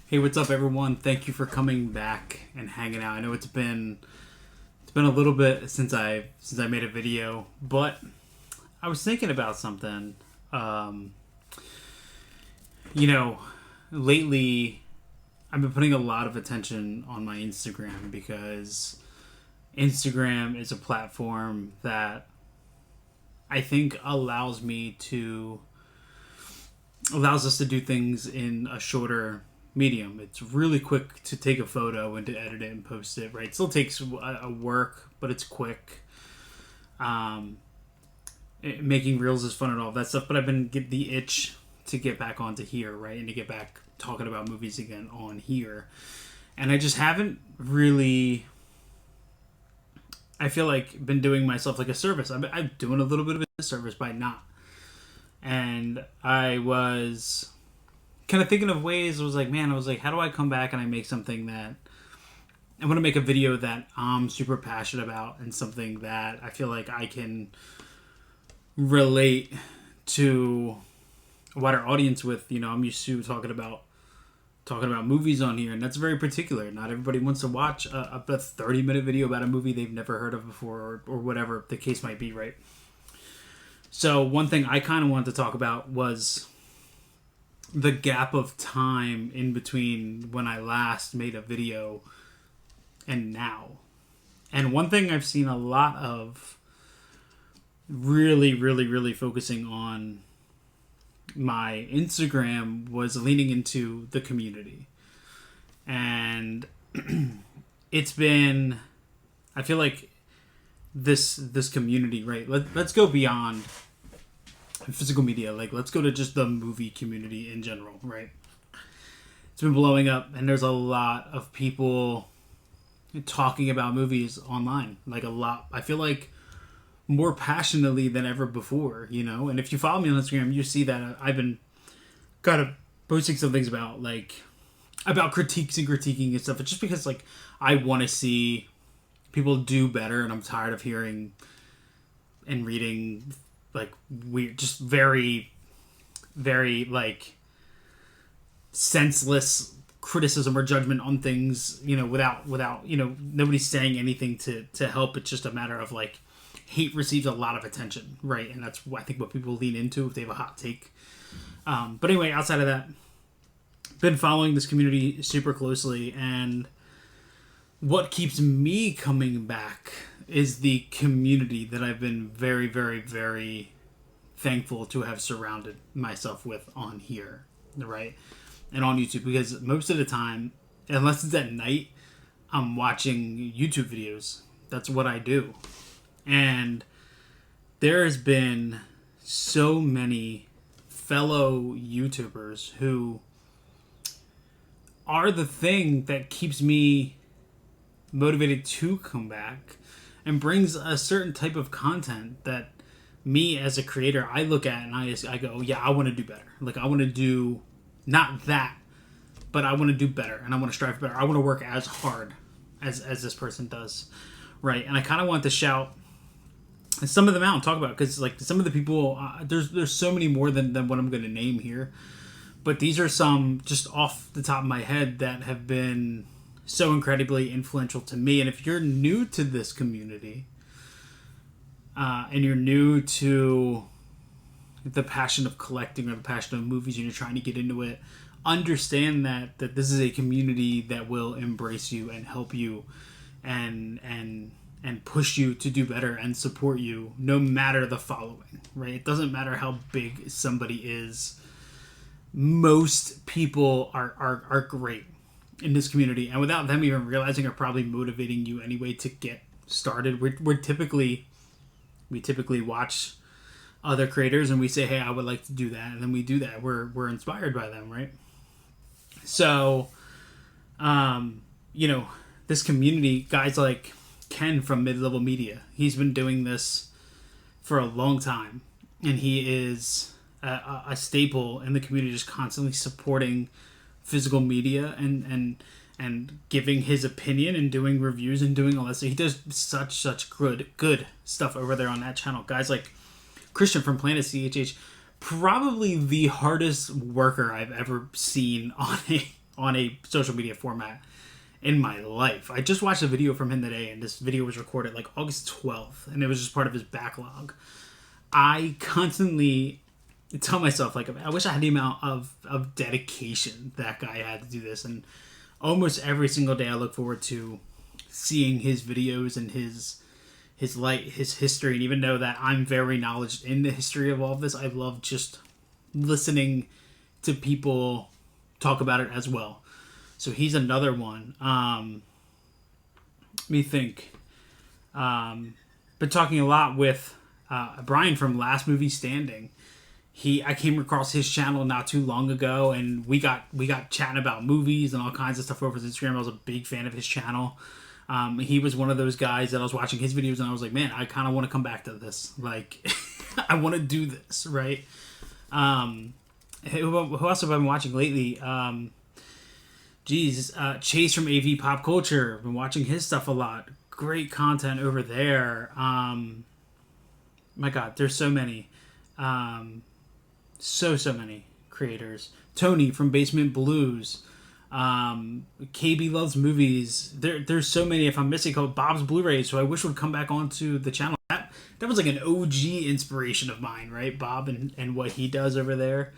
Hey, what's up, everyone? Thank you for coming back and hanging out. I know it's been a little bit since I made a video, but I was thinking about something. Um, you know, lately I've been putting a lot of attention on my Instagram because Instagram is a platform that I think allows us to do things in a shorter medium. It's really quick to take a photo and to edit it and post it, right? It still takes a work, but it's quick. Um, Making reels is fun and all of that stuff, but I've been get the itch to get back onto here, right? And to get back talking about movies again on here. And I just haven't really, I feel like, been doing myself like a service. I'm doing a little bit of a service by not. And I was kind of thinking of ways. I was like, how do I come back and I make something that I want to make a video that I'm super passionate about and something that I feel like I can relate to a wider audience with. I'm used to talking about movies on here, and that's very particular. Not everybody wants to watch a 30-minute video about a movie they've never heard of before, or whatever the case might be, right? So one thing I kind of wanted to talk about was the gap of time in between when I last made a video and now. And one thing I've seen a lot of really, really, really focusing on my Instagram was leaning into the community. And it's been, I feel like this community, right? Let's go beyond physical media. Like, let's go to just the movie community in general, right? It's been blowing up, and there's a lot of people talking about movies online. Like, a lot. I feel like more passionately than ever before, And if you follow me on Instagram, you see that I've been kind of posting some things about critiques and critiquing and stuff. It's just because, like, I want to see people do better, and I'm tired of hearing and reading like weird, just very, very like senseless criticism or judgment on things, without nobody's saying anything to help. It's just a matter of like hate receives a lot of attention, right? And that's I think what people lean into if they have a hot take. But anyway, outside of that, been following this community super closely, and what keeps me coming back is the community that I've been very, very, very thankful to have surrounded myself with on here, right? And on YouTube, because most of the time, unless it's at night, I'm watching YouTube videos. That's what I do. And there has been so many fellow YouTubers who are the thing that keeps me motivated to come back and brings a certain type of content that me as a creator, I look at and I go, yeah, I want to do better. Like, I want to do not that, but I want to do better, and I want to strive for better. I want to work as hard as this person does, right? And I kind of want to shout some of them out and talk about, because like some of the people, there's so many more than what I'm going to name here, but these are some just off the top of my head that have been so incredibly influential to me. And if you're new to this community, and you're new to the passion of collecting or the passion of movies, and you're trying to get into it, understand that this is a community that will embrace you and help you and push you to do better and support you no matter the following, right? It doesn't matter how big somebody is. Most people are great in this community, and without them even realizing, are probably motivating you anyway to get started. We typically watch other creators and we say, hey, I would like to do that, and then we do that. We're inspired by them, right? So this community, guys like Ken from Mid-Level Media, he's been doing this for a long time, and he is a staple in the community, just constantly supporting physical media and giving his opinion and doing reviews and doing all that. So he does such good stuff over there on that channel. Guys like Christian from Planet CHH, probably the hardest worker I've ever seen on a social media format in my life. I just watched a video from him today, and this video was recorded like August 12th, and it was just part of his backlog. I constantly tell myself, like, I wish I had the amount of dedication that guy had to do this, and almost every single day I look forward to seeing his videos and his history. And even though that I'm very knowledgeable in the history of all of this, I love just listening to people talk about it as well. So he's another one. Let me think. Been talking a lot with Brian from Last Movie Standing. I came across his channel not too long ago, and we got chatting about movies and all kinds of stuff over his Instagram. I was a big fan of his channel. He was one of those guys that I was watching his videos, and I was like, man, I kind of want to come back to this. Like, I want to do this, right? Who else have I been watching lately? Chase from AV Pop Culture. Been watching his stuff a lot. Great content over there. My God, there's so many. So many creators. Tony from Basement Blues. KB Loves Movies. There's so many. If I'm missing, Bob's Blu-rays, so I wish would come back onto the channel. That was like an OG inspiration of mine, right? Bob and what he does over there.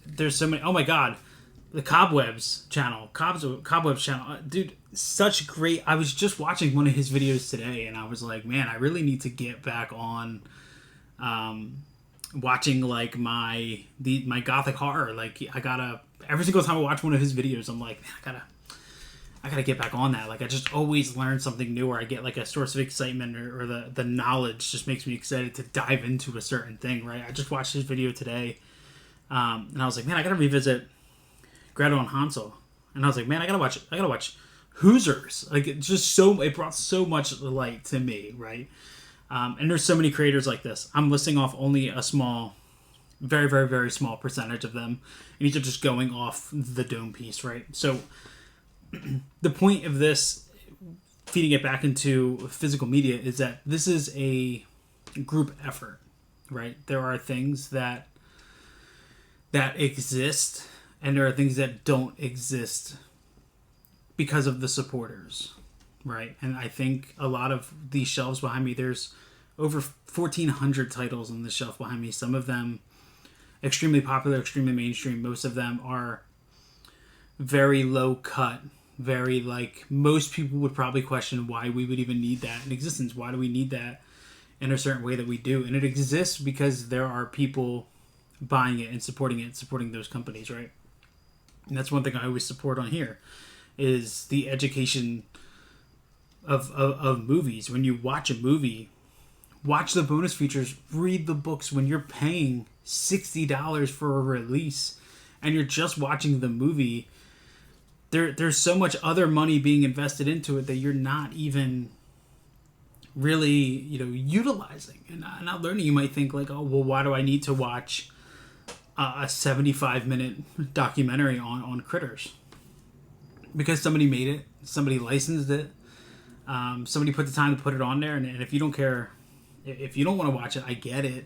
There's so many. Oh my God, the Cobwebs channel, Cobwebs channel, dude, such great. I was just watching one of his videos today, and I was like, man, I really need to get back on. Watching like my gothic horror. Like, I gotta, every single time I watch one of his videos, I'm like, man, I gotta get back on that. Like, I just always learn something new, or I get like a source of excitement, or the knowledge just makes me excited to dive into a certain thing, right? I just watched his video today, and I was like, man, I gotta revisit Gretel and Hansel, and I was like, man, I gotta watch Hoosiers. Like, it brought so much light to me, right? And there's so many creators like this. I'm listing off only a small, very, very, very small percentage of them. And these are just going off the dome piece, right? So the point of this, feeding it back into physical media, is that this is a group effort, right? There are things that exist, and there are things that don't exist because of the supporters. Right, and I think a lot of these shelves behind me, there's over 1,400 titles on the shelf behind me. Some of them extremely popular, extremely mainstream. Most of them are very low cut, very, like, most people would probably question why we would even need that in existence. Why do we need that in a certain way that we do? And it exists because there are people buying it and supporting those companies, right? And that's one thing I always support on here, is the education of movies. When you watch a movie, watch the bonus features, read the books. When you're paying $60 for a release and you're just watching the movie, there's so much other money being invested into it that you're not even really, utilizing and not learning. You might think like, oh, well, why do I need to watch a 75-minute documentary on critters? Because somebody made it, somebody licensed it, somebody put the time to put it on there, and if you don't care, if you don't want to watch it, I get it.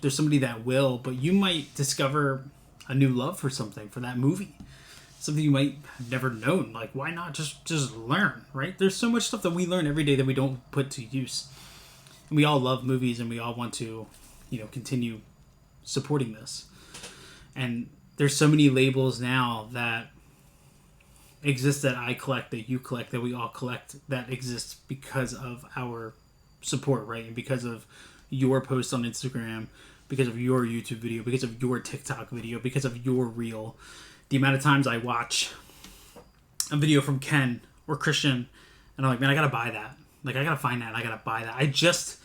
There's somebody that will, but you might discover a new love for something, for that movie, something you might have never known. Like, why not just learn, right? There's so much stuff that we learn every day that we don't put to use, and we all love movies, and we all want to, continue supporting this. And there's so many labels now that exist, that I collect, that you collect, that we all collect, that exists because of our support, right? And because of your post on Instagram, because of your YouTube video, because of your TikTok video, because of your reel. The amount of times I watch a video from Ken or Christian, and I'm like, man, I gotta buy that. Like, I gotta find that, and I gotta buy that. I just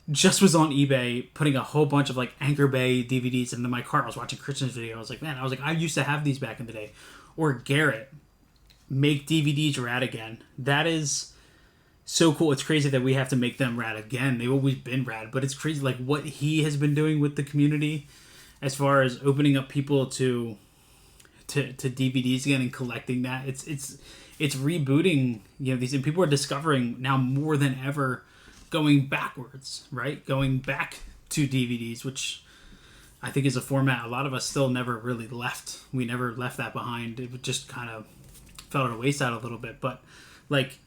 was on eBay putting a whole bunch of like Anchor Bay DVDs into my cart. I was watching Christian's video. I was like, I used to have these back in the day. Or Garrett, make DVDs rad again. That is so cool. It's crazy that we have to make them rad again. They've always been rad, but it's crazy like what he has been doing with the community as far as opening up people to DVDs again and collecting that. It's rebooting, these, and people are discovering now more than ever, going backwards, right? Going back to DVDs, which I think is a format a lot of us still never really left. We never left that behind. It just kind of fell to the wayside a little bit. But like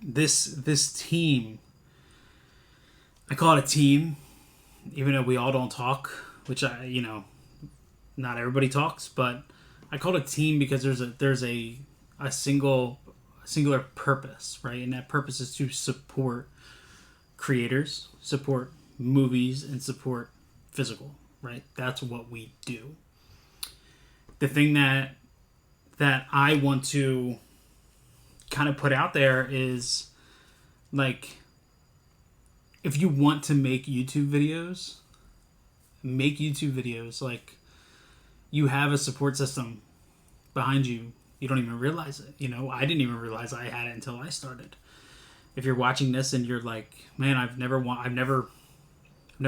this team, I call it a team, even though we all don't talk, which not everybody talks, but I call it a team because there's a singular purpose, right? And that purpose is to support creators, support movies, and support physical, right? That's what we do. The thing that I want to kind of put out there is, like, if you want to make YouTube videos. Like, you have a support system behind you. You don't even realize it. I didn't even realize I had it until I started. If you're watching this and you're like, man, I've never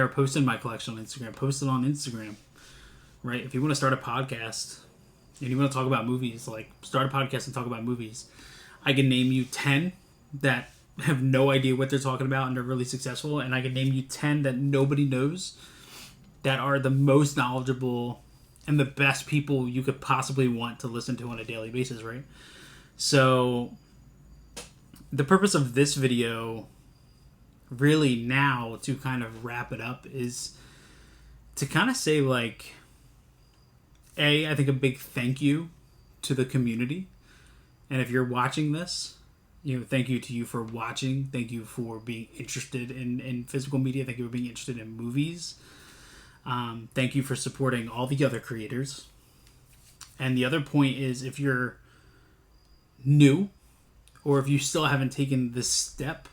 posted my collection on Instagram. Post it on Instagram, right? If you want to start a podcast and you want to talk about movies, like, start a podcast and talk about movies. I can name you 10 that have no idea what they're talking about and they're really successful, and I can name you 10 that nobody knows that are the most knowledgeable and the best people you could possibly want to listen to on a daily basis, right? So the purpose of this video, really now, to kind of wrap it up, is to kind of say, like, I think a big thank you to the community. And if you're watching this, thank you to you for watching. Thank you for being interested in physical media. Thank you for being interested in movies. Thank you for supporting all the other creators. And the other point is, if you're new, or if you still haven't taken the step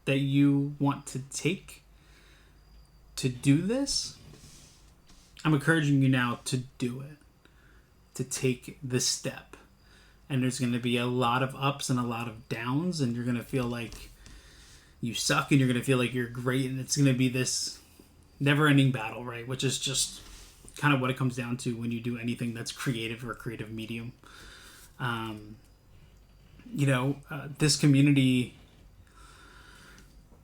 that you want to take to do this, I'm encouraging you now to do it, to take the step. And there's going to be a lot of ups and a lot of downs, and you're going to feel like you suck, and you're going to feel like you're great, and it's going to be this never-ending battle, right? Which is just kind of what it comes down to when you do anything that's creative or a creative medium. This community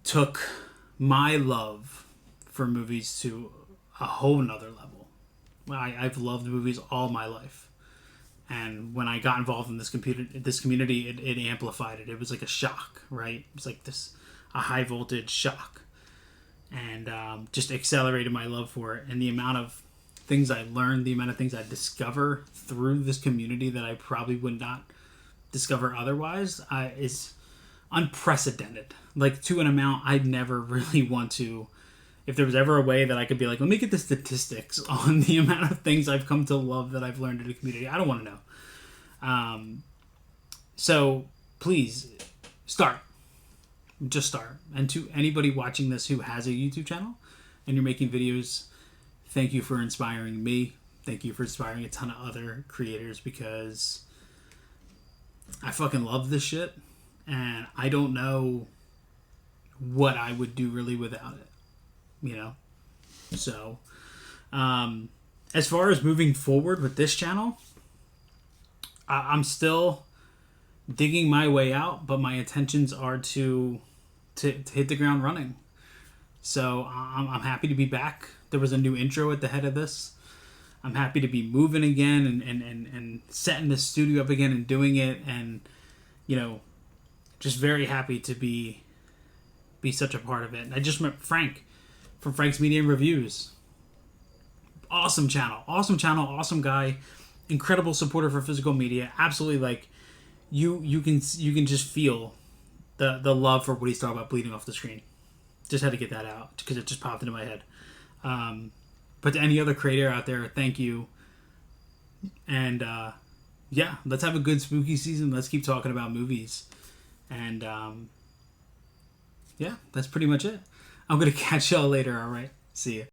took my love for movies to a whole nother level. I've loved movies all my life. And when I got involved in this community, it amplified it. It was like a shock, right? It was like a high voltage shock. And just accelerated my love for it. And the amount of things I learned, the amount of things I discover through this community that I probably would not discover otherwise is unprecedented. Like, to an amount I'd never really want to. If there was ever a way that I could be like, let me get the statistics on the amount of things I've come to love that I've learned in the community, I don't want to know. So please start. Just start. And to anybody watching this who has a YouTube channel and you're making videos, thank you for inspiring me. Thank you for inspiring a ton of other creators, because I fucking love this shit, and I don't know what I would do really without it. So as far as moving forward with this channel, I'm still digging my way out, but my intentions are to hit the ground running. So I'm happy to be back. There was a new intro at the head of this. I'm happy to be moving again and setting the studio up again and doing it, and just very happy to be such a part of it. And I just met Frank from Frank's Media and Reviews. Awesome channel, awesome guy, incredible supporter for physical media. Absolutely, like, you can just feel the love for what he's talking about bleeding off the screen. Just had to get that out because it just popped into my head. But to any other creator out there, thank you. And let's have a good spooky season. Let's keep talking about movies. And that's pretty much it. I'm going to catch y'all later, all right? See ya.